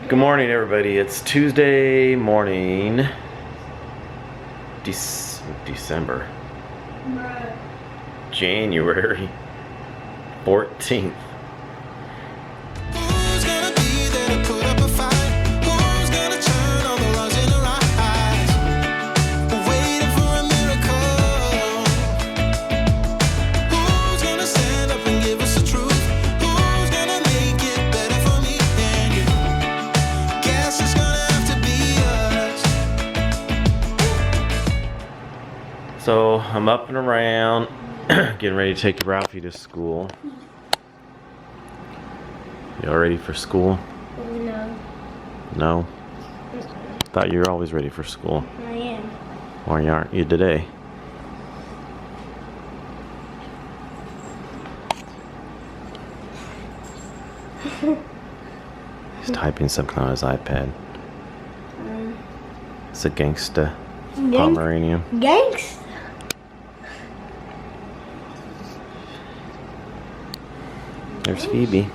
Good morning, everybody. It's Tuesday morning, December, January 14th. So I'm up and around, getting ready to take Ralphie to school. Y'all ready for school? No. No? Thought you were always ready for school. I am. Why aren't you today? He's typing something on his iPad. It's a gangsta Pomeranian. Gangsta? There's Phoebe.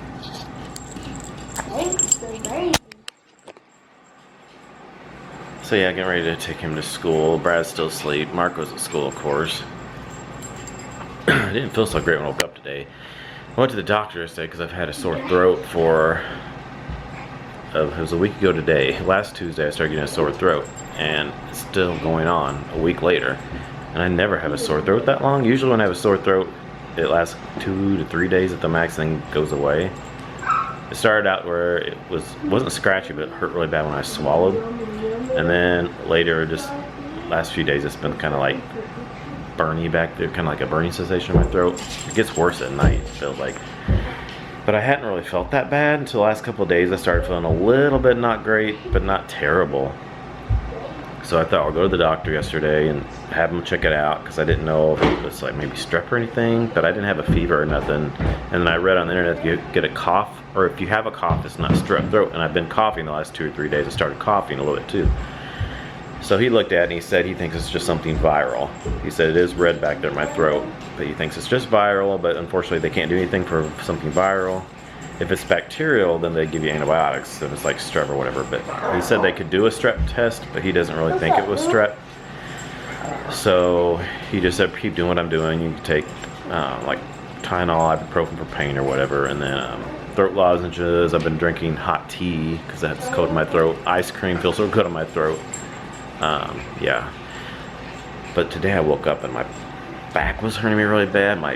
So yeah, getting ready to take him to school. Brad's still asleep. Marco's at school, of course. I didn't feel so great when I woke up today. I went to the doctor yesterday because I've had a sore throat for... it was a week ago today. Last Tuesday I started getting a sore throat. And it's still going on a week later. And I never have a sore throat that long. Usually when I have a sore throat, it lasts 2 to 3 days at the max, then goes away. It started out where it wasn't scratchy, but it hurt really bad when I swallowed. And then later, just last few days, it's been kind of like burny back there, kind of like a burning sensation in my throat. It gets worse at night, it feels like. But I hadn't really felt that bad until the last couple of days. I started feeling a little bit not great, but not terrible. So I thought I'll go to the doctor yesterday and have him check it out because I didn't know if it was like maybe strep or anything, but I didn't have a fever or nothing. And then I read on the internet you get a cough, or if you have a cough, it's not strep throat. And I've been coughing the last 2 or 3 days. I started coughing a little bit too. So he looked at it and he said he thinks it's just something viral. He said it is red back there in my throat, but he thinks it's just viral, but unfortunately they can't do anything for something viral. If it's bacterial, then they give you antibiotics if it's like strep or whatever. But he said they could do a strep test, but he doesn't really think it was strep. So he just said, keep doing what I'm doing. You can take like Tylenol, ibuprofen for pain or whatever, and then throat lozenges. I've been drinking hot tea because that's cold in my throat. Ice cream feels so good on my throat. Yeah. But today I woke up and my back was hurting me really bad. My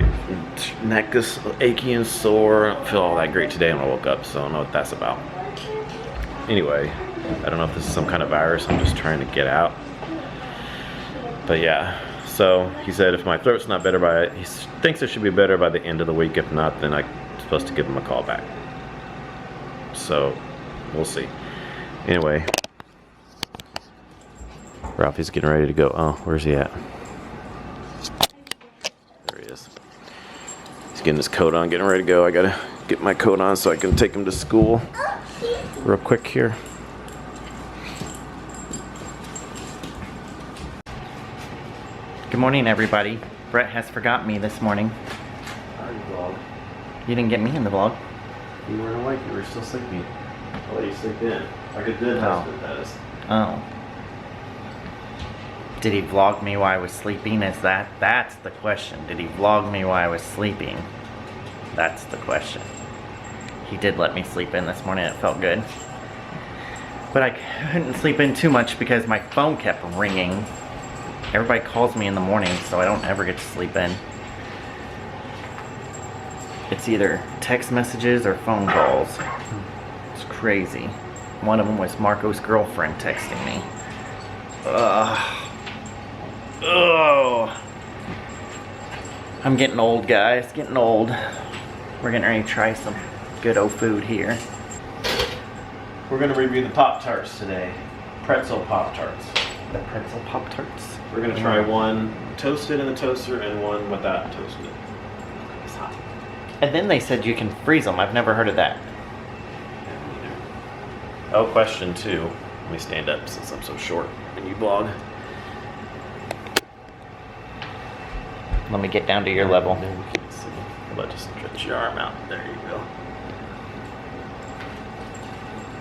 neck is achy and sore. I don't feel all that great today when I woke up, so I don't know what that's about. Anyway, I don't know if this is some kind of virus I'm just trying to get out. But yeah, so he said if my throat's not better by, he thinks it should be better by the end of the week. If not, then I'm supposed to give him a call back. So, we'll see. Anyway, Ralphie's getting ready to go. Oh, where's he at? He's getting his coat on, getting ready to go. I gotta get my coat on so I can take him to school real quick here. Good morning, everybody. Brett has forgot me this morning. Sorry, vlog. You didn't get me in the vlog. You weren't awake, you were still sleeping. I'll let you sleep in. Like a good husband does. Oh. Did he vlog me while I was sleeping? That's the question. Did he vlog me while I was sleeping? That's the question. He did let me sleep in this morning. It felt good. But I couldn't sleep in too much because my phone kept ringing. Everybody calls me in the morning, so I don't ever get to sleep in. It's either text messages or phone calls. It's crazy. One of them was Marco's girlfriend texting me. Ugh. Oh, I'm getting old, guys. Getting old. We're getting ready to try some good old food here. We're going to review the Pop-Tarts today. Pretzel Pop-Tarts. The pretzel Pop-Tarts. We're going to try one toasted in the toaster and one without toasted. It's hot. And then they said you can freeze them. I've never heard of that. Oh, question 2. Let me stand up since I'm so short when you vlog. Let me get down to your level. Maybe you can't see. How about just stretch your arm out? There you go.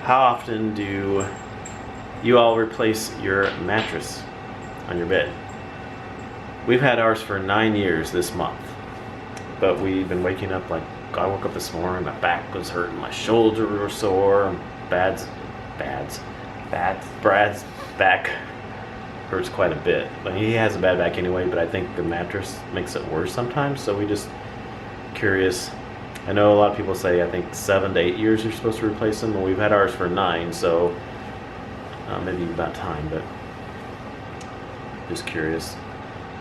how often do you all replace your mattress on your bed? We've had ours for 9 years this month, but we've been waking up like, I woke up this morning, my back was hurting, my shoulders were sore, Brad's back hurts quite a bit. Like, he has a bad back anyway, but I think the mattress makes it worse sometimes, so we just curious. I know a lot of people say, I think 7 to 8 years you're supposed to replace them, and we've had ours for 9, so maybe about time, but just curious.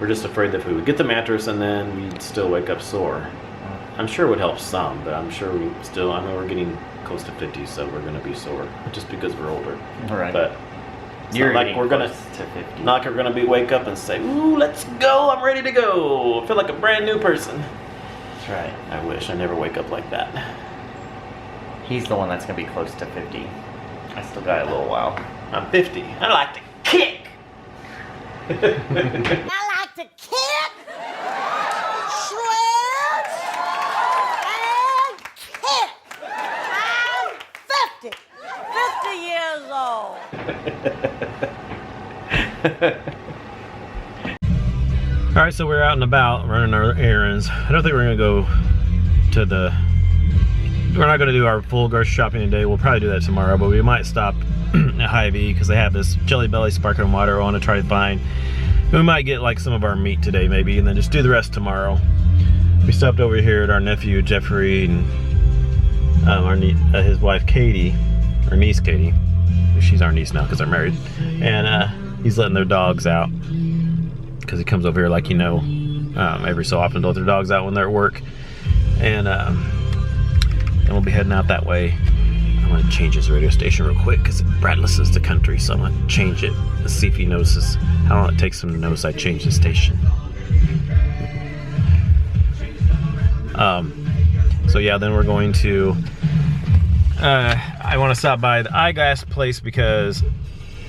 We're just afraid that if we would get the mattress and then we'd still wake up sore. I'm sure it would help some, but I'm sure I know we're getting close to 50, so we're going to be sore just because we're older. Right. But it's You're not like we're going to 50. Not like we're going to wake up and say, ooh, let's go, I'm ready to go. I feel like a brand new person. That's right. I wish I never wake up like that. He's the one that's going to be close to 50. I still got a little while. I'm 50. I like to kick. I like to kick, shred, and kick. I'm 50 years old. All right, so we're out and about running our errands. I don't think we're gonna go to we're not gonna do our full grocery shopping today. We'll probably do that tomorrow, but we might stop at Hy-Vee because they have this Jelly Belly sparkling water I want to try to find. We might get like some of our meat today maybe, and then just do the rest tomorrow. We stopped over here at our nephew Jeffrey and his wife Katie, our niece Katie. She's our niece now because they're married, and he's letting their dogs out because he comes over here, like, you know, every so often to let their dogs out when they're at work, and we'll be heading out that way. I want to change his radio station real quick because Brad listens to country, so I'm going to change it. Let's see if he notices how long it takes him to notice I changed the station. So yeah, then we're going to I want to stop by the eyeglass place because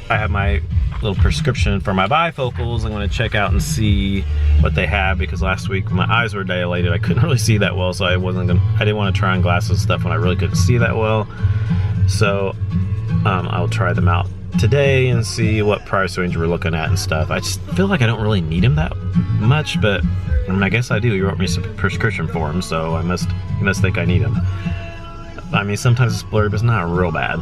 I have my little prescription for my bifocals. I'm going to check out and see what they have because last week my eyes were dilated. I couldn't really see that well, so I didn't want to try on glasses and stuff when I really couldn't see that well. So I'll try them out today and see what price range we're looking at and stuff. I just feel like I don't really need them that much, but I guess I do. You wrote me some prescription for them, so you must think I need them. I mean, sometimes it's blurry, but it's not real bad.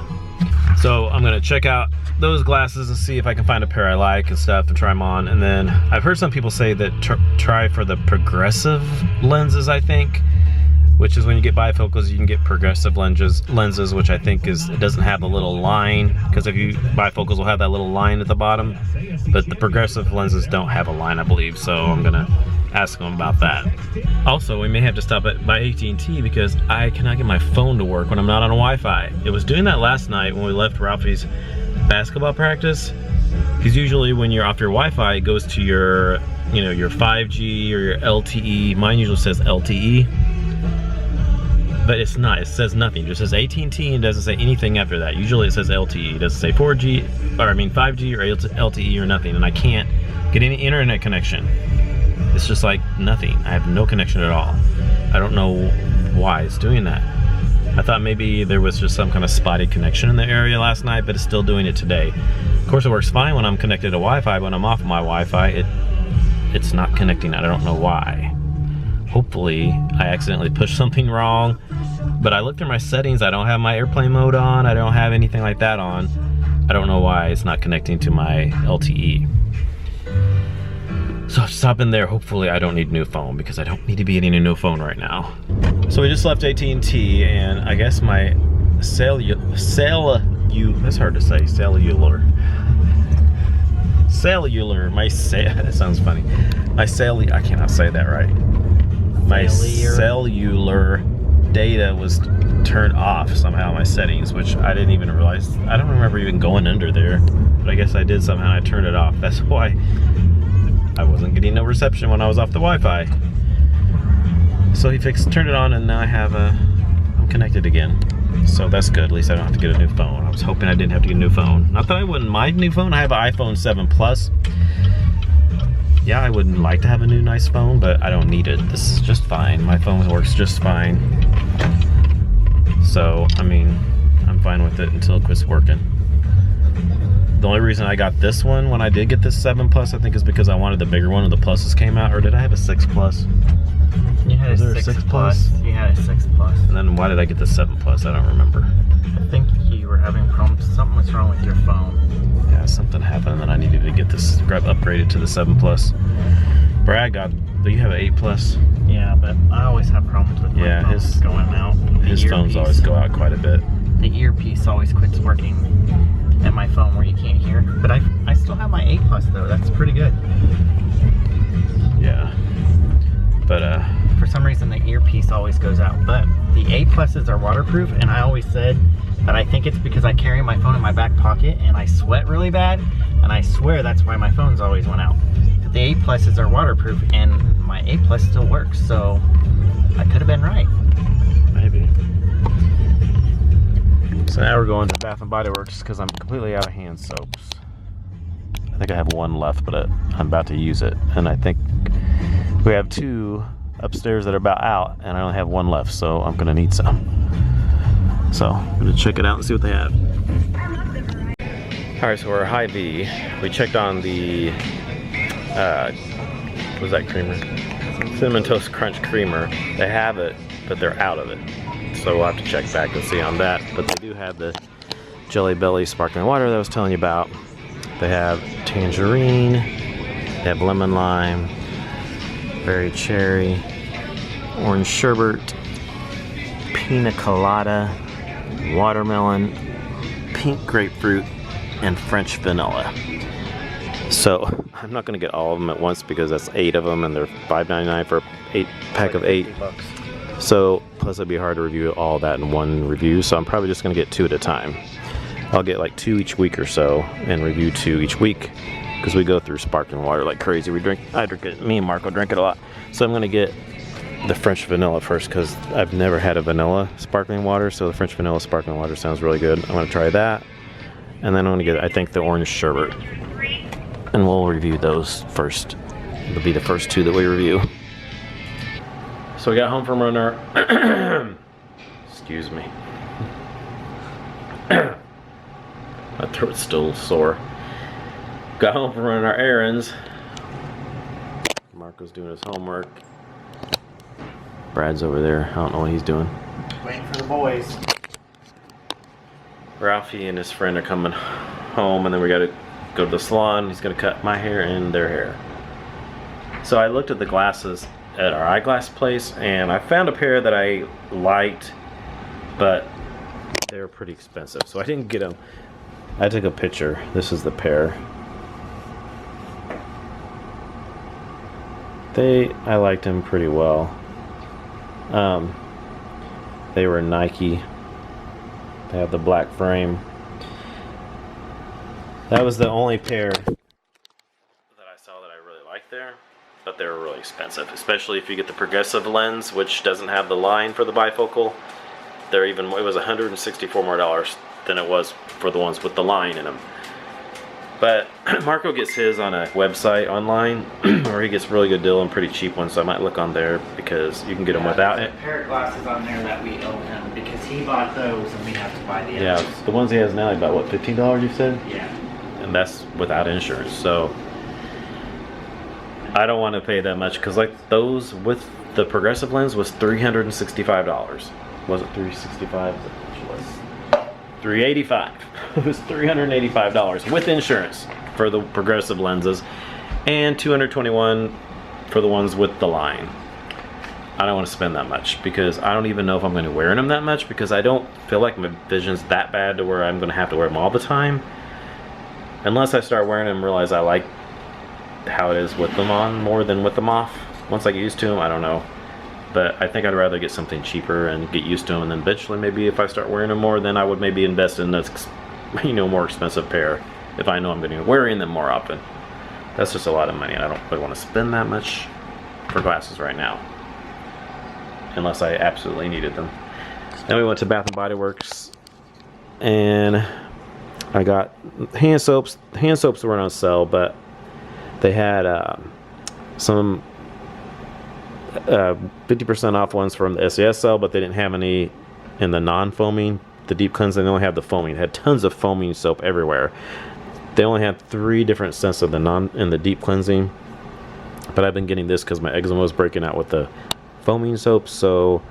So I'm gonna check out those glasses and see if I can find a pair I like and stuff and try them on. And then I've heard some people say that try for the progressive lenses, I think, which is when you get bifocals, you can get progressive lenses, which I think it doesn't have the little line, because if you bifocals will have that little line at the bottom, but the progressive lenses don't have a line, I believe. So I'm gonna ask them about that. Also, we may have to stop by AT&T because I cannot get my phone to work when I'm not on Wi-Fi. It was doing that last night when we left Ralphie's basketball practice, because usually when you're off your Wi-Fi, it goes to your 5G or your LTE. Mine usually says LTE, but it's not. It says nothing. It just says AT&T and doesn't say anything after that. Usually it says LTE. It doesn't say 4G, or I mean 5G or LTE or nothing, and I can't get any internet connection. It's just like nothing. I have no connection at all. I don't know why it's doing that. I thought maybe there was just some kind of spotty connection in the area last night, but it's still doing it today. Of course, it works fine when I'm connected to Wi-Fi. When I'm off my Wi-Fi, it's not connecting. I don't know why. Hopefully, I accidentally pushed something wrong. But I looked through my settings. I don't have my airplane mode on. I don't have anything like that on. I don't know why it's not connecting to my LTE. So I'll stop in there. Hopefully I don't need a new phone because I don't need to be getting a new phone right now. So we just left AT&T, and I guess my that's hard to say, that sounds funny. I cannot say that right. My cellular data was turned off somehow in my settings, which I didn't even realize. I don't remember even going under there, but I guess I did somehow. I turned it off. That's why I wasn't getting no reception when I was off the Wi-Fi. So he turned it on, and now I'm connected again. So that's good. At least I don't have to get a new phone. I was hoping I didn't have to get a new phone. Not that I wouldn't mind a new phone. I have an iPhone 7 Plus. Yeah, I wouldn't like to have a new nice phone, but I don't need it. This is just fine. My phone works just fine. So, I mean, I'm I'm fine with it until it quits working. The only reason I got this one when I did get this 7 Plus, I think, is because I wanted the bigger one when the Pluses came out. Or did I have a 6 Plus? You had Was a there a 6 6 plus. Plus? You had a 6 plus. And then why did I get the 7 Plus? I don't remember. I think you were having problems. Something was wrong with your phone. Yeah, something happened, and then I needed to get this upgraded to the 7 Plus. Brad got. Do you have an 8 Plus? Yeah, but I always have problems with my phone going out. His phones always go out quite a bit. The earpiece always quits working at my phone where you can't hear. But I still have my 8 Plus though. That's pretty good. Yeah. But for some reason the earpiece always goes out. But the 8 Pluses are waterproof, and I always said that I think it's because I carry my phone in my back pocket and I sweat really bad, and I swear that's why my phones always went out. But the 8 Pluses are waterproof, and my 8 Plus still works, so I could have been right. maybe. So now we're going to Bath and Body Works because I'm completely out of hand soaps. I think I have one left, but I'm about to use it, and I think we have 2 upstairs that are about out, and I only have 1 left, so I'm gonna need some. So I'm gonna check it out and see what they have. All right, so we're High V. We checked on the what was that creamer? Cinnamon Toast Crunch creamer. They have it, but they're out of it. So we'll have to check back and see on that. But they do have the Jelly Belly sparkling water that I was telling you about. They have tangerine. They have lemon lime, berry cherry, orange sherbet, pina colada, watermelon, pink grapefruit, and French vanilla. So I'm not going to get all of them at once because that's 8 of them, and they're $5.99 for a pack of 8. So plus it'd be hard to review all that in one review, so I'm probably just going to get 2 at a time. I'll get like 2 each week or so and review 2 each week because we go through sparkling water like crazy. I drink it, me and Marco drink it a lot. So I'm going to get the French vanilla first because I've never had a vanilla sparkling water, so the French vanilla sparkling water sounds really good. I'm going to try that, and then I'm going to get, I think, the orange sherbet, and we'll review those first. It'll be the first 2 that we review. So we got home from running our excuse me. My throat's still sore. Got home from running our errands. Marco's doing his homework. Brad's over there. I don't know what he's doing. Waiting for the boys. Ralphie and his friend are coming home, and then we gotta go to the salon. He's gonna cut my hair and their hair. So I looked at the glasses at our eyeglass place, and I found a pair that I liked, but they were pretty expensive, so I didn't get them. I took a picture. This is the pair. I liked them pretty well. They were Nike. They have the black frame. That was the only pair that I saw that I really liked there, but they were really expensive, especially if you get the progressive lens, which doesn't have the line for the bifocal. It was $164 more than it was for the ones with the line in them. But Marco gets his on a website online where he gets really good deal and pretty cheap ones, so I might look on there because you can get them without it. There's a pair of glasses on there that we owe him because he bought those and we have to buy the others. Yeah, the ones he has now, about what, $15 you said? Yeah. And that's without insurance, so I don't want to pay that much because like those with the progressive lens was $365. Was it $365? It was $385. It was $385 with insurance for the progressive lenses, and $221 for the ones with the line. I don't want to spend that much because I don't even know if I'm going to wear them that much because I don't feel like my vision's that bad to where I'm going to have to wear them all the time. Unless I start wearing them and realize I like how it is with them on more than with them off. Once I get used to them, I don't know. But I think I'd rather get something cheaper and get used to them, and then eventually maybe if I start wearing them more, then I would maybe invest in a more expensive pair if I know I'm going to be wearing them more often. That's just a lot of money, and I don't really want to spend that much for glasses right now. Unless I absolutely needed them. Then we went to Bath and Body Works, and I got hand soaps. Hand soaps weren't on sale, but they had some 50% off ones from the SES sale, but they didn't have any in the non-foaming the deep cleansing, they only have the foaming. It had tons of foaming soap everywhere. They only had 3 different scents of the deep cleansing. But I've been getting this because my eczema was breaking out with the foaming soap. So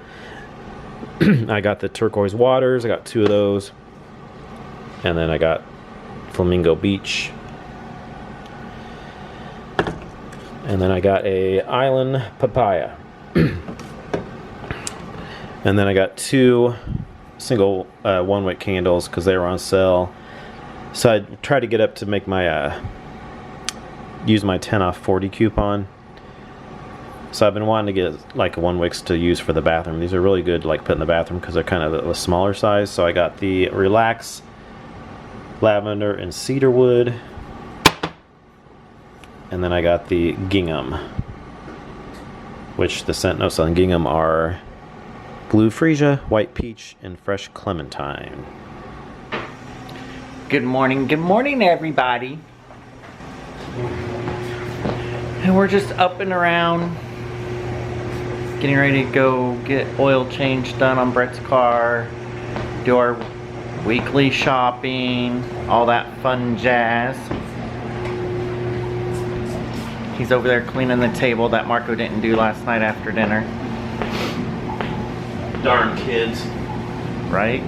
I got the turquoise waters. I got 2 of those. And then I got Flamingo Beach. And then I got a Island Papaya. And then I got 2 single 1-wick candles because they were on sale. So I tried to get up to make my use my 10 off 40 coupon. So I've been wanting to get like 1-wicks to use for the bathroom. These are really good, like put in the bathroom because they're kind of the smaller size. So I got the Relax Lavender and Cedarwood, and then I got the Gingham, which the scent notes on Gingham are Blue Freesia, White Peach, and Fresh Clementine. Good morning, everybody. And we're just up and around, getting ready to go get oil change done on Brett's car, do our weekly shopping, all that fun jazz. He's over there cleaning the table that Marco didn't do last night after dinner. Darn kids. Right?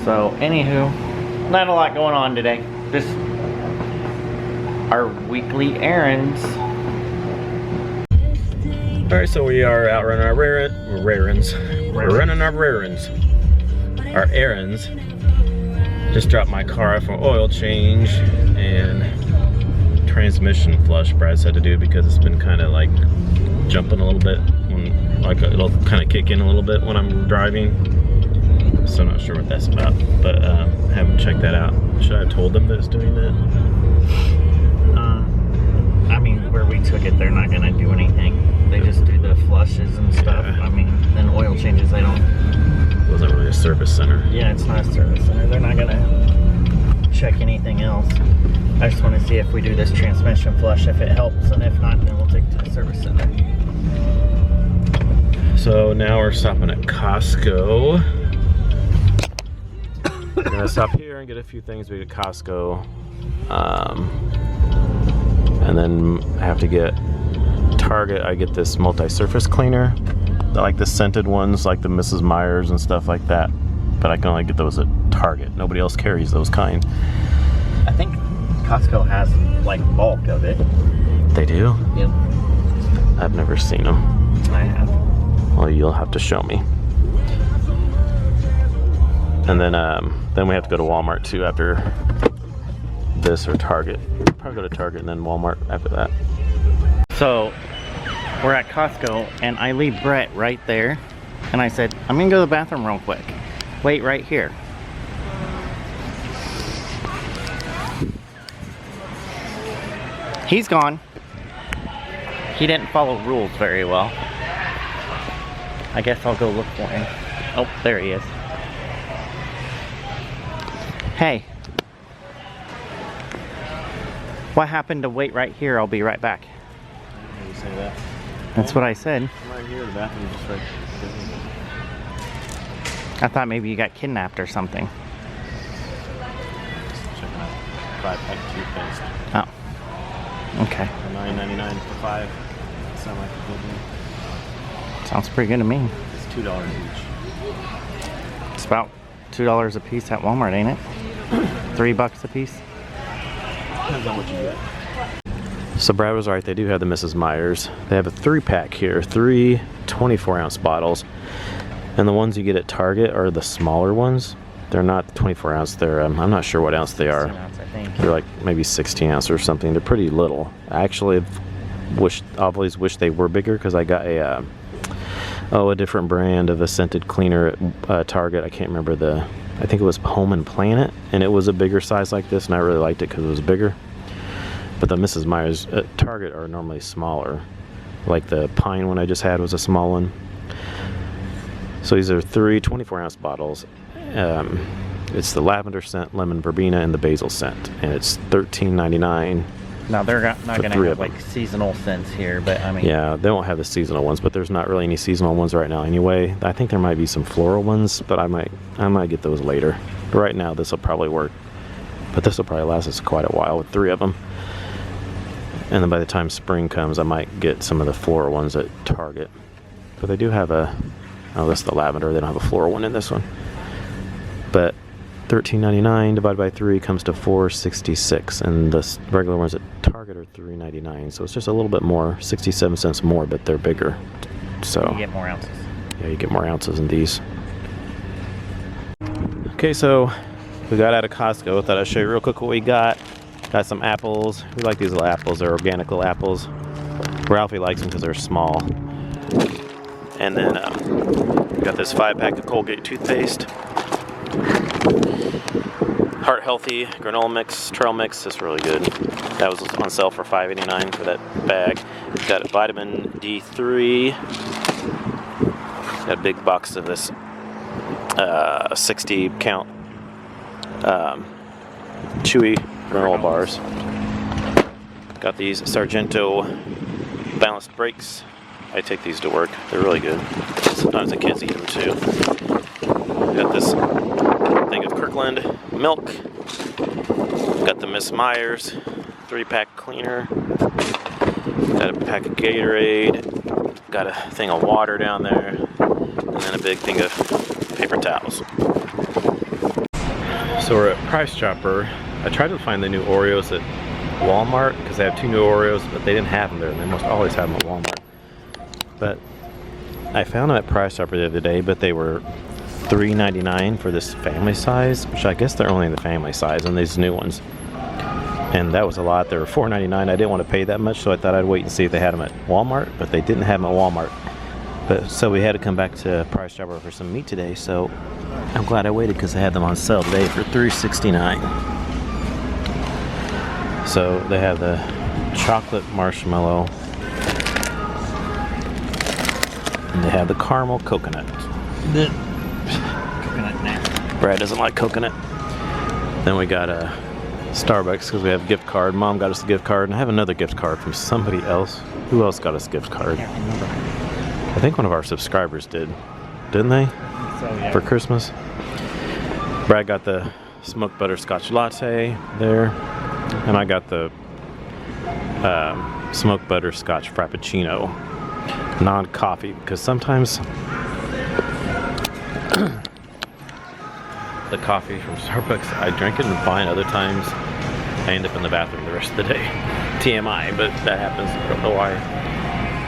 So, anywho, not a lot going on today. Just our weekly errands. Alright, so we are out running our errands. We're running our errands. Our errands. Just dropped my car off for oil change and transmission flush Brad's had to do because it's been kind of like jumping a little bit. Like it'll kind of kick in a little bit when I'm driving. So I'm not sure what that's about, but haven't checked that out. Should I have told them that it's doing that? I mean, where we took it, they're not gonna do anything. They just do the flushes and stuff. Yeah. I mean, then oil changes, they don't. It wasn't really a service center. Yeah, it's not a service center. They're not gonna check anything else. I just want to see if we do this transmission flush, if it helps, and if not, then we'll take it to the service center. So now we're stopping at Costco. We're gonna stop here and get a few things. We get Costco, and then I have to get Target. I get this multi-surface cleaner. I like the scented ones, like the Mrs. Myers and stuff like that. But I can only get those at Target. Nobody else carries those kind. I think Costco has like bulk of it. They do? Yep. I've never seen them. I have. Well, you'll have to show me. And then we have to go to Walmart too after this, or Target. Probably go to Target and then Walmart after that. So we're at Costco and I leave Brett right there and I said, I'm gonna go to the bathroom real quick. Wait right here. He's gone. He didn't follow rules very well. I guess I'll go look for him. Oh, there he is. Hey. What happened to wait right here? I'll be right back. You say that? That's what I said. I'm right here. The bathroom's just right. I thought maybe you got kidnapped or something. Checking out 5-pack toothpaste. Oh. Okay. $9.99 for 5. Sound like a good deal. Sounds pretty good to me. It's $2 each. It's about $2 a piece at Walmart, ain't it? $3 a piece. Depends on what you get. So Brad was right. They do have the Mrs. Myers. They have a 3-pack here. 3 24-ounce bottles. And the ones you get at Target are the smaller ones. They're not 24 ounce. They're I'm not sure what ounce they are. 16 ounce, I think. They're like maybe 16 ounce or something. They're pretty little. I actually always wish they were bigger because I got a different brand of a scented cleaner at Target. I can't remember I think it was Home and Planet, and it was a bigger size like this, and I really liked it because it was bigger. But the Mrs. Myers at Target are normally smaller. Like the Pine one I just had was a small one. So these are 3 24-ounce bottles. It's the lavender scent, lemon verbena, and the basil scent, and it's $13.99 Now they're not For going to 3 have of them. like seasonal scents here, but I mean, Yeah, they won't have the seasonal ones, but there's not really any seasonal ones right now anyway. I think there might be some floral ones, but I might get those later. But right now, this will probably work. But this will probably last us quite a while with 3 of them. And then by the time spring comes, I might get some of the floral ones at Target. But they do have a, oh, that's the lavender. They don't have a floral one in this one. But $13.99 divided by 3 comes to $4.66, and the regular ones at Target are $3.99. So it's just a little bit more, 67 cents more, but they're bigger. So you get more ounces. yeah, you get more ounces in these. Okay, so we got out of Costco. Thought I'd show you real quick what we got. Got some apples. We like these little apples. They're organic little apples. Ralphie likes them because they're small. And then we got this 5-pack of Colgate toothpaste. Heart Healthy granola mix, trail mix. That's really good. That was on sale for $5.89 for that bag. Got vitamin D3. Got a big box of this 60 count chewy granola bars. Got these Sargento balanced brakes. I take these to work. They're really good. Sometimes the kids eat them too. Got this thing of Kirkland milk. Got the Miss Myers 3-pack cleaner. Got a pack of Gatorade. Got a thing of water down there. And then a big thing of paper towels. So we're at Price Chopper. I tried to find the new Oreos at Walmart because they have 2 new Oreos, but they didn't have them there. They must always have them at Walmart. But I found them at Price Chopper the other day, but they were $3.99 for this family size, which I guess they're only the family size on these new ones. And that was a lot. They were $4.99. I didn't want to pay that much, so I thought I'd wait and see if they had them at Walmart, but they didn't have them at Walmart. But so we had to come back to Price Chopper for some meat today, so I'm glad I waited because they had them on sale today for $3.69. So they have the chocolate marshmallow, and they have the caramel coconut. Coconut now. Brad doesn't like coconut. Then we got a Starbucks because we have a gift card. Mom got us a gift card, and I have another gift card from somebody else. Who else got us a gift card? I can't remember. I think one of our subscribers did, didn't they? So, yeah. For Christmas. Brad got the smoked butterscotch latte there, and I got the smoked butterscotch frappuccino, non-coffee, because sometimes the coffee from Starbucks, I drink it and fine. Other times I end up in the bathroom the rest of the day. TMI, but that happens. I don't know why.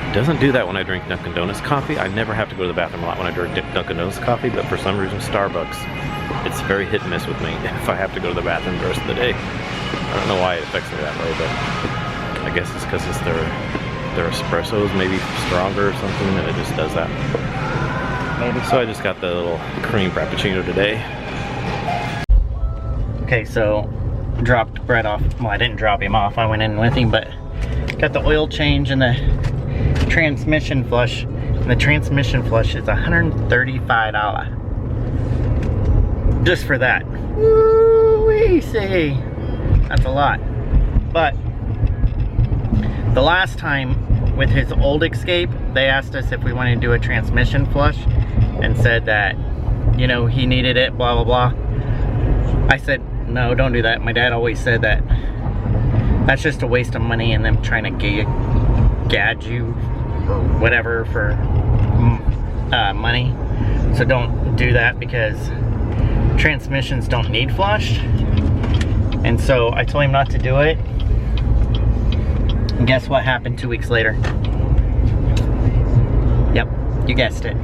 It doesn't do that when I drink Dunkin' Donuts coffee. I never have to go to the bathroom a lot when I drink Dunkin' Donuts coffee, but for some reason Starbucks, it's very hit and miss with me if I have to go to the bathroom the rest of the day. I don't know why it affects me that way, but I guess it's because it's their espressos maybe stronger or something, and it just does that. Maybe. So I just got the little cream frappuccino today. Okay, so dropped Brett off. Well, I didn't drop him off. I went in with him, but got the oil change and the transmission flush. And the transmission flush is $135. Just for that. Woo-wee, see. That's a lot. But the last time with his old Escape, they asked us if we wanted to do a transmission flush and said that, you know, he needed it, blah, blah, blah. I said, no, don't do that. My dad always said that that's just a waste of money and them trying to gauge you or whatever for money. So don't do that because transmissions don't need flushed. And so I told him not to do it. And guess what happened 2 weeks later? Yep, you guessed it.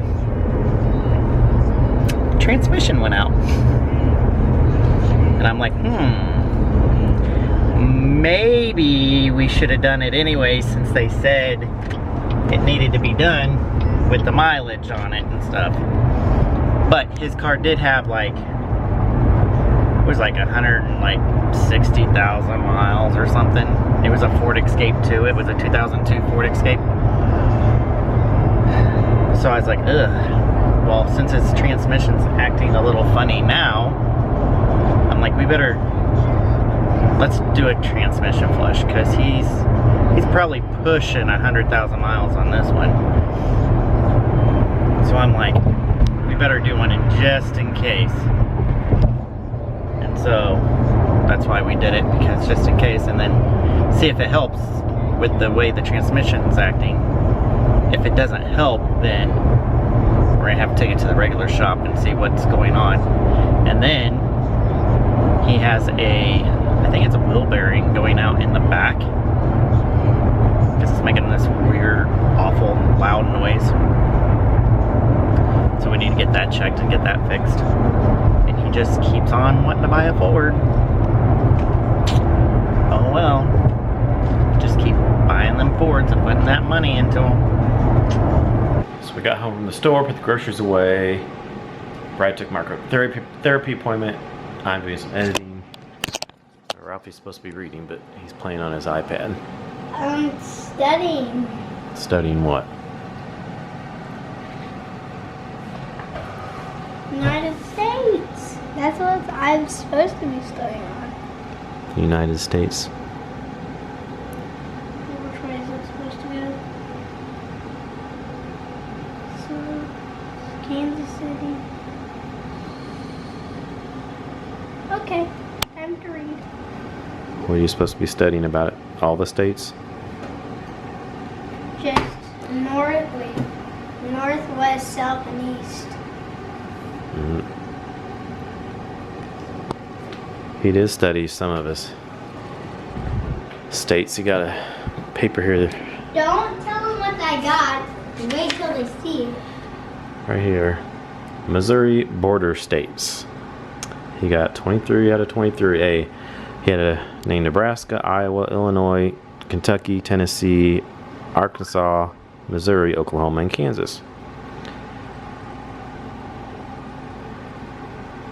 Transmission went out. And I'm like, maybe we should have done it anyway since they said it needed to be done with the mileage on it and stuff. But his car did have like, it was like 160,000 miles or something. It was a Ford Escape too. It was a 2002 Ford Escape. So I was like, ugh. Well, since its transmission's acting a little funny now, I'm like, we better let's do a transmission flush, because he's probably pushing 100,000 miles on this one. So I'm like, we better do one just in case. And so that's why we did it, because just in case, and then see if it helps with the way the transmission's acting. If it doesn't help, then we're gonna have to take it to the regular shop and see what's going on. And then he has I think it's a wheel bearing going out in the back, because it's making this weird, awful, loud noise. So we need to get that checked and get that fixed. And he just keeps on wanting to buy a Ford. Oh well. Just keep buying them Fords and putting that money into them. So we got home from the store, put the groceries away. Brad took Marco to therapy appointment. I'm doing some editing. Ralphie's supposed to be reading, but he's playing on his iPad. I'm studying. Studying what? United States. That's what I'm supposed to be studying on. The United States. Which way is it supposed to go? So, Kansas City. Okay, time to read. What are you supposed to be studying about it? All the states? Just northwest, south, and east. He did study some of his states. You got a paper here. Don't tell them what I got. Wait till they see it. Right here. Missouri border states. He got 23 out of 23. He had to name Nebraska, Iowa, Illinois, Kentucky, Tennessee, Arkansas, Missouri, Oklahoma, and Kansas.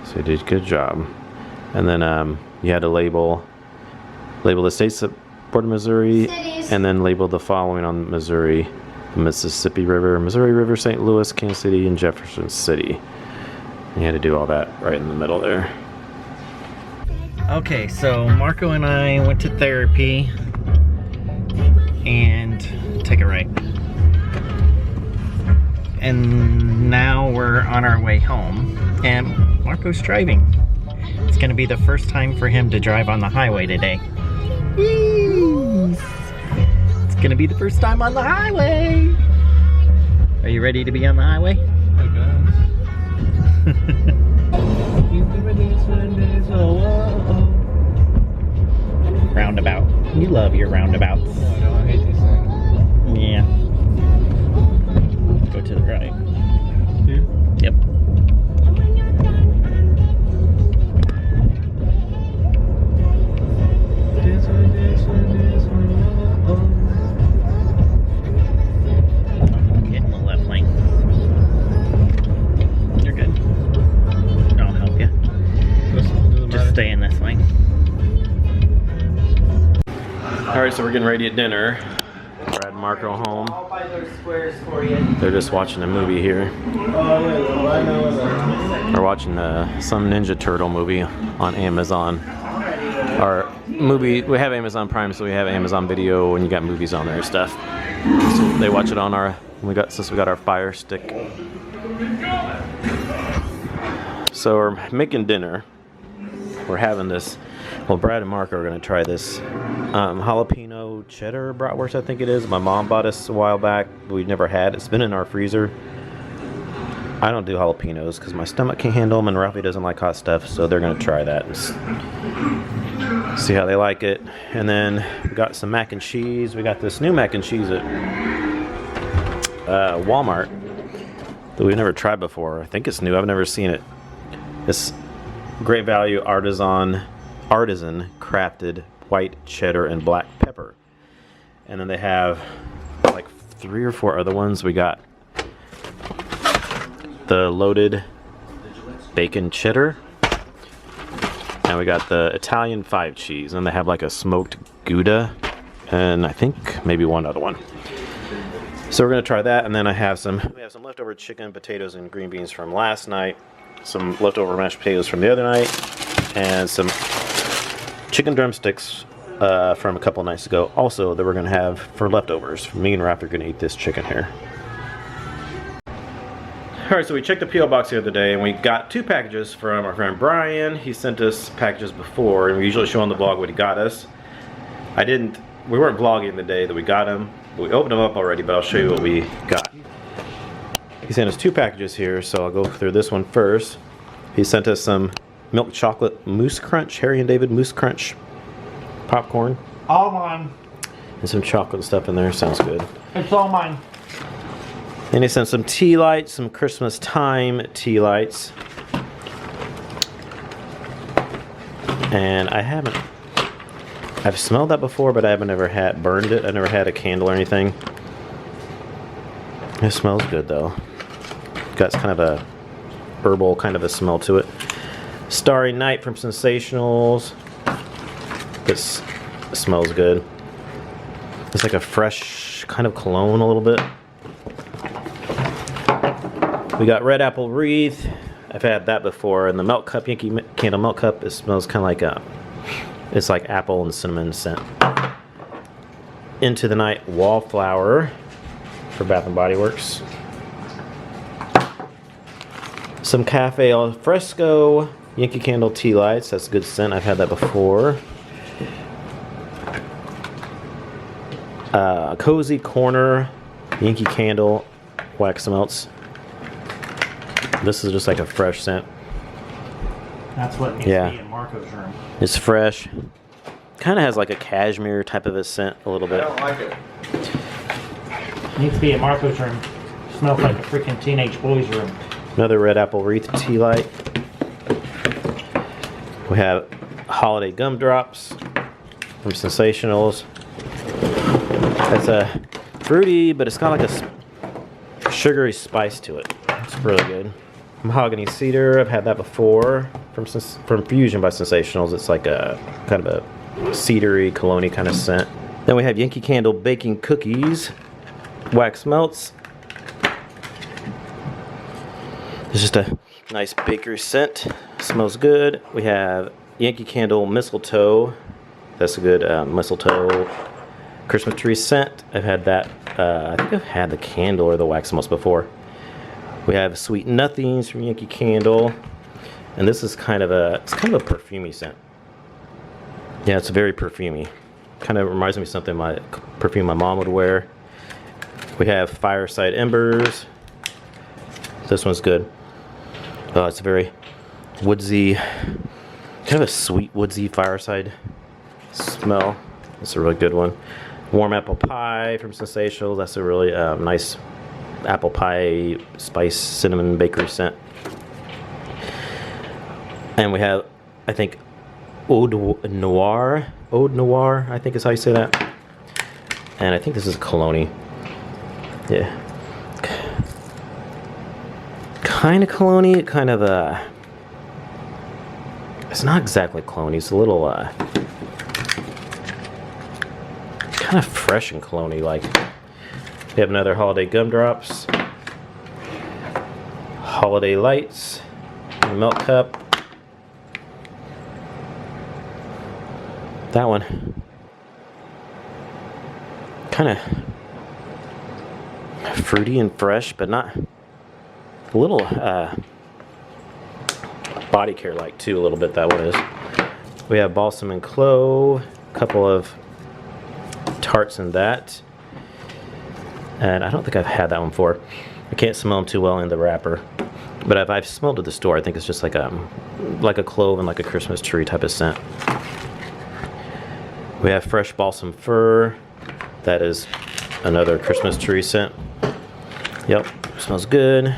So he did a good job. And then you had to label the states that border Missouri, Cities. and then label the following on Missouri: the Mississippi River, Missouri River, St. Louis, Kansas City, and Jefferson City. And you had to do all that right in the middle there. Okay, so Marco and I went to therapy and take it right. And now we're on our way home, and Marco's driving. It's gonna be the first time for him to drive on the highway today. Yes. It's gonna be the first time on the highway. Are you ready to be on the highway? Roundabout. You love your roundabouts. Yeah. Go to the right. Yep. Get in the left lane. You're good. I'll help you. Just stay in this lane. Alright, so we're getting ready at dinner. Brad and Marco home. I'll buy those squares for you. They're just watching a movie here. We're watching some Ninja Turtle movie on Amazon. Our movie, we have Amazon Prime, so we have Amazon Video, and you got movies on there and stuff. So they watch it on our, since we got our Fire Stick. So we're making dinner. We're having this. Well, Brad and Mark are going to try this jalapeno cheddar bratwurst, I think it is. My mom bought us a while back, but we've never had. It's been in our freezer. I don't do jalapenos because my stomach can't handle them, and Ralphie doesn't like hot stuff, so they're going to try that and see how they like it. And then we got some mac and cheese. We got this new mac and cheese at Walmart that we've never tried before. I think it's new. I've never seen it. It's Great Value artisan crafted white cheddar and black pepper. And then they have like 3 or 4 other ones. We got the loaded bacon cheddar, and we got the Italian 5 cheese, and they have like a smoked Gouda, and I think maybe one other one. So we're gonna try that, and then we have some leftover chicken, potatoes, and green beans from last night, some leftover mashed potatoes from the other night, and some chicken drumsticks from a couple nights ago. Also, that we're going to have for leftovers. Me and Raph are going to eat this chicken here. Alright, so we checked the P.O. box the other day and we got 2 packages from our friend Brian. He sent us packages before, and we usually show on the vlog what he got us. We weren't vlogging the day that we got them. We opened them up already, but I'll show you what we got. He sent us 2 packages here, so I'll go through this one first. He sent us some milk chocolate mousse crunch, Harry and David mousse crunch popcorn. All mine. And some chocolate stuff in there, sounds good. It's all mine. Then he sent some tea lights, some Christmas time tea lights. And I've smelled that before, but I haven't ever burned it. I've never had a candle or anything. It smells good though. Got kind of a herbal kind of a smell to it. Starry Night from Sensationals. This smells good. It's like a fresh kind of cologne a little bit. We got Red Apple Wreath. I've had that before. And the Milk Cup, Yankee Candle Milk Cup, it smells kind of like it's like apple and cinnamon scent. Into the Night Wallflower for Bath & Body Works. Some Cafe Al Fresco Yankee Candle tea lights. That's a good scent. I've had that before. Cozy Corner Yankee Candle wax melts. This is just like a fresh scent. That's what needs to be in Marco's room. It's fresh. Kind of has like a cashmere type of a scent a little bit. I don't like it. Needs to be in Marco's room. Smells like a freaking teenage boy's room. Another Red Apple Wreath tea light. We have Holiday Gumdrops from Sensationals. It's a fruity, but it's got like a sugary spice to it. It's really good. Mahogany Cedar, I've had that before from Fusion by Sensationals. It's like a kind of a cedary, cologne-y kind of scent. Then we have Yankee Candle Baking Cookies, wax melts. It's just a nice bakery scent. Smells good. We have Yankee Candle Mistletoe. That's a good mistletoe Christmas tree scent. I've had that. I think I've had the candle or the wax melts before. We have Sweet Nothings from Yankee Candle, and this is kind of a perfumey scent. Yeah, it's very perfumey. Kind of reminds me of something perfume my mom would wear. We have Fireside Embers. This one's good. It's a very woodsy, kind of a sweet woodsy fireside smell. It's a really good one. Warm Apple Pie from Sensational. That's a really nice apple pie spice cinnamon bakery scent. And we have, I think, Ode Noir, I think is how you say that. And I think this is cologne. Yeah. Kind of cologne, kind of it's not exactly cologne, it's a little kind of fresh and cologne like. We have another Holiday Gumdrops, Holiday Lights, Milk Cup. That one, kind of fruity and fresh, but not a little body care like too. A little bit that one is. We have Balsam and Clove, a couple of tarts in that. And I don't think I've had that one before. I can't smell them too well in the wrapper. But if I've smelled at the store, I think it's just like a clove and like a Christmas tree type of scent. We have Fresh Balsam Fir. That is another Christmas tree scent. Yep, smells good.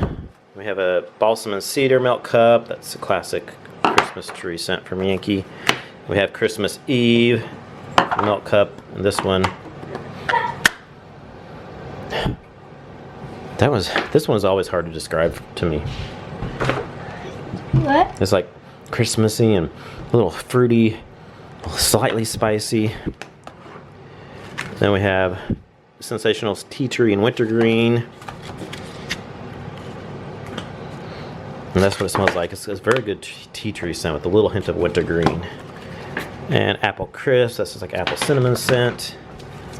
We have a Balsam and Cedar Milk Cup. That's a classic Christmas tree scent from Yankee. We have Christmas Eve Milk Cup, and this one. This one's always hard to describe to me. What? It's like Christmassy and a little fruity, slightly spicy. Then we have Sensationals Tea Tree and Wintergreen. And that's what it smells like. It's a very good tea tree scent with a little hint of wintergreen. And apple crisp, that's just like apple cinnamon scent.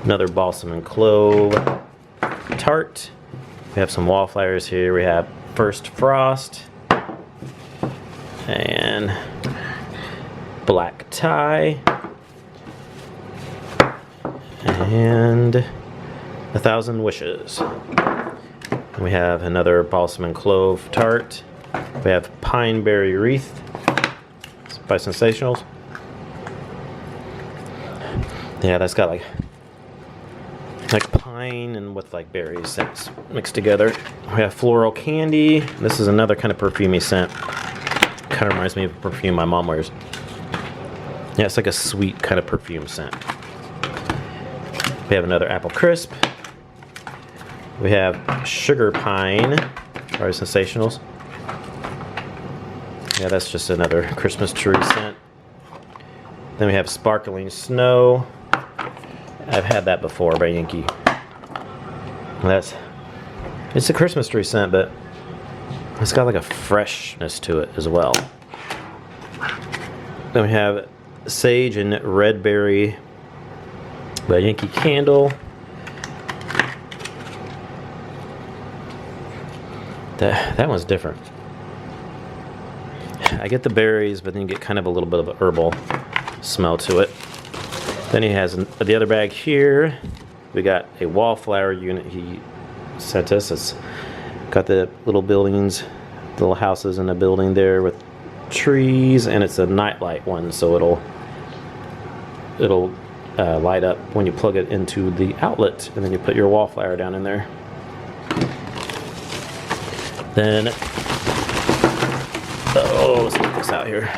Another balsam and clove tart. We have some wallflowers here. We have First Frost and black tie and 1,000 Wishes. And we have another balsam and clove tart. We have pine berry wreath by Sensationals. Yeah, that's got like pine and with like berries scents mixed together. We have floral candy. This is another kind of perfumey scent. Kind of reminds me of a perfume my mom wears. Yeah, it's like a sweet kind of perfume scent. We have another apple crisp. We have sugar pine by Sensationals. Yeah, that's just another Christmas tree scent. Then we have sparkling snow. I've had that before by Yankee. It's a Christmas tree scent, but it's got like a freshness to it as well. Then we have sage and red berry by Yankee Candle. That one's different. I get the berries, but then you get kind of a little bit of an herbal smell to it. Then he has the other bag here. We got a wallflower unit he sent us. It's got the little buildings, little houses in a building there with trees, and it's a nightlight one, so it'll light up when you plug it into the outlet, and then you put your wallflower down in there. Then, let's get this out here.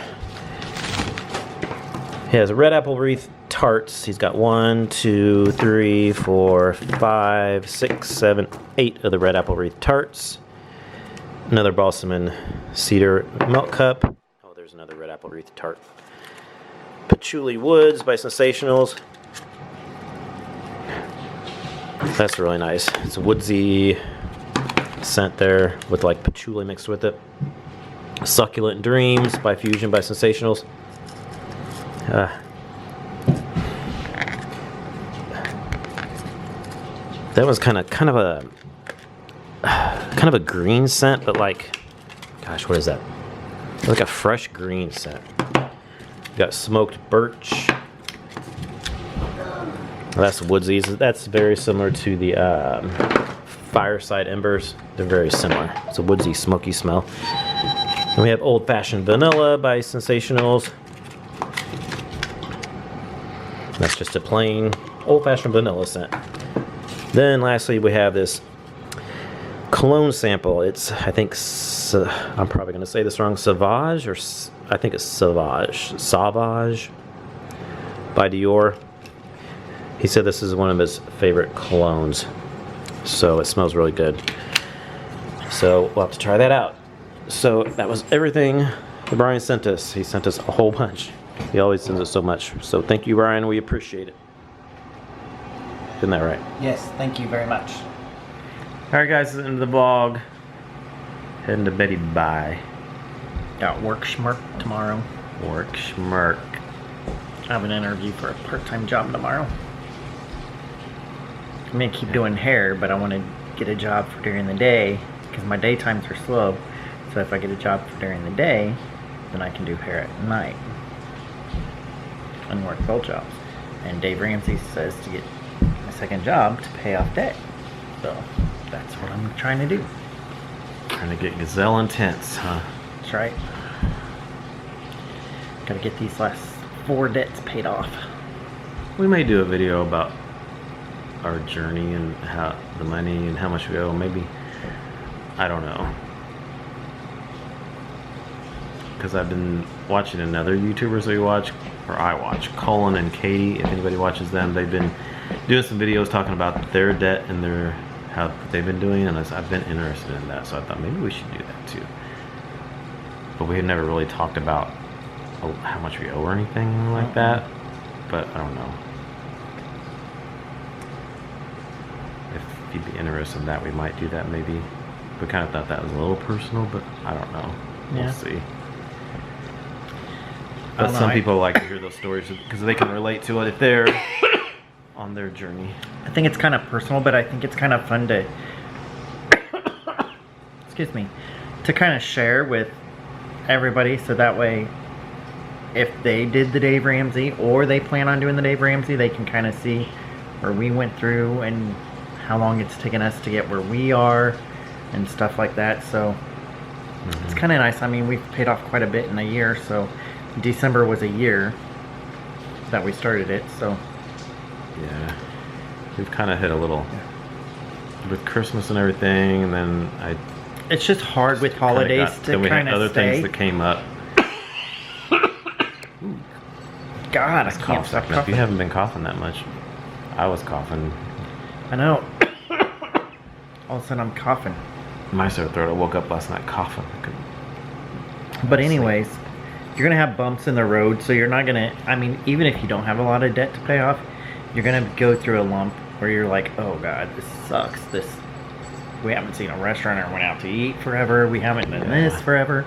He has a red apple wreath tarts. He's got 1, 2, 3, 4, 5, 6, 7, 8 of the red apple wreath tarts. Another balsam and cedar milk cup. Oh, there's another red apple wreath tart. Patchouli Woods by Sensationals. That's really nice. It's a woodsy scent there with like patchouli mixed with it. Succulent Dreams by Fusion by Sensationals. That was kind of a green scent, but like, gosh, what is that? Like a fresh green scent. Got smoked birch. That's woodsy. That's very similar to the Fireside Embers. They're very similar. It's a woodsy, smoky smell. And we have Old Fashioned Vanilla by Sensationals. That's just a plain old-fashioned vanilla scent. Then lastly, we have this cologne sample. It's, I think, I'm probably going to say this wrong, Sauvage, or I think it's Sauvage by Dior. He said this is one of his favorite colognes, so it smells really good. So we'll have to try that out. So that was everything that Brian sent us. He sent us a whole bunch. He always sends us so much. So thank you, Brian. We appreciate it. Isn't that right? Yes, thank you very much. Alright guys, this is the end of the vlog. Heading to Betty Bye. Got work schmirk tomorrow. Work schmirk. I have an interview for a part-time job tomorrow. I'm gonna keep doing hair, but I want to get a job for during the day because my daytimes are slow. So if I get a job for during the day, then I can do hair at night and work both jobs. And Dave Ramsey says to get a second job to pay off debt. So that's what I'm trying to do. Trying to get gazelle intense, huh? That's right. Gotta get these last 4 debts paid off. We may do a video about our journey and how the money and how much we owe. Maybe, I don't know. Because I've been watching another YouTubers I watch, Colin and Katie. If anybody watches them, they've been doing some videos talking about their debt and how they've been doing, and I've been interested in that. So I thought maybe we should do that too. But we had never really talked about how much we owe or anything like that. But I don't know. If you'd be interested in that, we might do that maybe. We kind of thought that was a little personal, but I don't know. We'll see. I But don't know, some people like to hear those stories because they can relate to it if they're on their journey. I think it's kind of personal, but I think it's kind of fun to, excuse me, to kind of share with everybody, so that way, if they did the Dave Ramsey or they plan on doing the Dave Ramsey, they can kind of see where we went through and how long it's taken us to get where we are and stuff like that. So it's kind of nice. I mean, we've paid off quite a bit in a year, so December was a year that we started it, so Yeah. We've kind of hit a little with Christmas and everything, and then it's just hard with holidays to then we had kind other of stay. things that came up. God, I can't stop If you coughing. haven't been coughing that much, I was coughing. I know. All of a sudden I'm coughing. My sore throat. I woke up last night coughing. But anyways, you're going to have bumps in the road, so you're not going to, I mean, even if you don't have a lot of debt to pay off, you're going to go through a lump where you're like, oh God, this sucks. We haven't seen a restaurant or went out to eat forever. We haven't done this forever.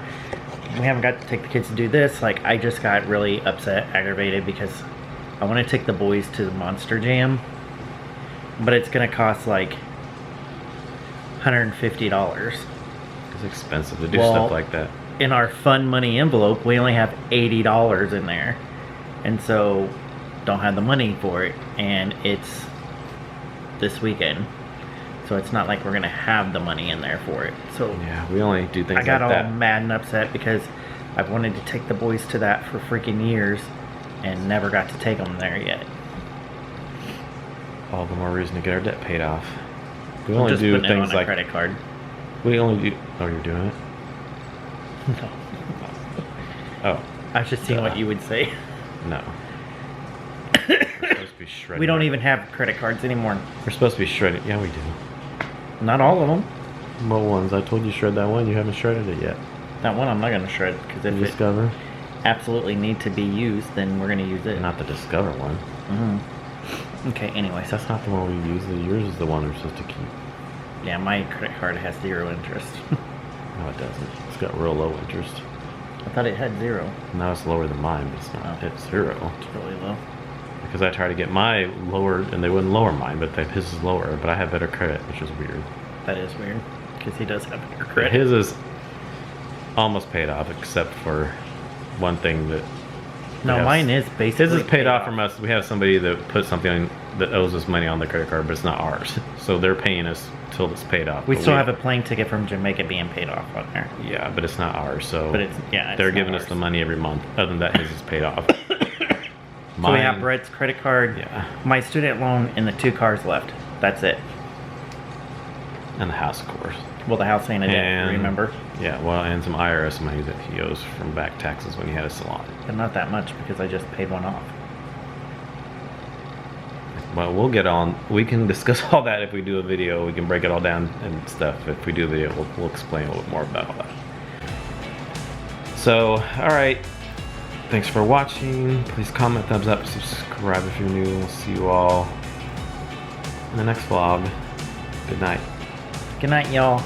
We haven't got to take the kids to do this. Like, I just got really upset, aggravated, because I want to take the boys to the Monster Jam, but it's going to cost like $150. It's expensive to do Well, stuff like that. In our fun money envelope, we only have $80 in there, and so don't have the money for it, and it's this weekend, so it's not like we're gonna have the money in there for it. So Yeah, we only do things I got like all that. mad and upset because I've wanted to take the boys to that for freaking years and never got to take them there yet. All the more reason to get our debt paid off. We I'm only just do putting it things on a like credit card. we only do. Oh, you're doing it. No, Oh, I was just seeing what you would say. no. We're supposed to be shredding. We don't even have credit cards anymore. We're supposed to be shredding. Yeah, we do. Not all of them. What ones? I told you shred that one. You haven't shredded it yet. That one I'm not gonna shred, because if it Discover. absolutely need to be used, then we're gonna use it. Not the Discover one. Okay, anyways, That's not the one we use. Yours is the one we're supposed to keep. yeah, my credit card has 0 interest. No, it doesn't. It's got real low interest. I thought it had 0. Now it's lower than mine, but it's not. Oh. It's 0. It's really low. Because I tried to get my lower, and they wouldn't lower mine, but his is lower. But I have better credit, which is weird. That is weird, because he does have better But credit. his is almost paid off, except for one thing that. No, Yes. mine is basically His is paid off from us. We have somebody that put something that owes us money on the credit card, but it's not ours. So they're paying us till it's paid off. We But still have a plane ticket from Jamaica being paid off on there. Yeah, but it's not ours. So But it's, yeah, it's they're not giving us ours. the money every month. Other than that, his is paid off. So we have Brett's credit card, Yeah, my student loan, and the 2 cars left. That's it. and the house, of course. Well, the house ain't a debt, And remember? Yeah, well, and some IRS money that he owes from back taxes when he had a salon. But not that much, because I just paid one off. Well, we'll get on. We can discuss all that if we do a video. We can break it all down and stuff. If we do a video, we'll explain a little bit more about all that. So, all right. Thanks for watching. Please comment, thumbs up, subscribe if you're new. We'll see you all in the next vlog. Good night. Good night, y'all.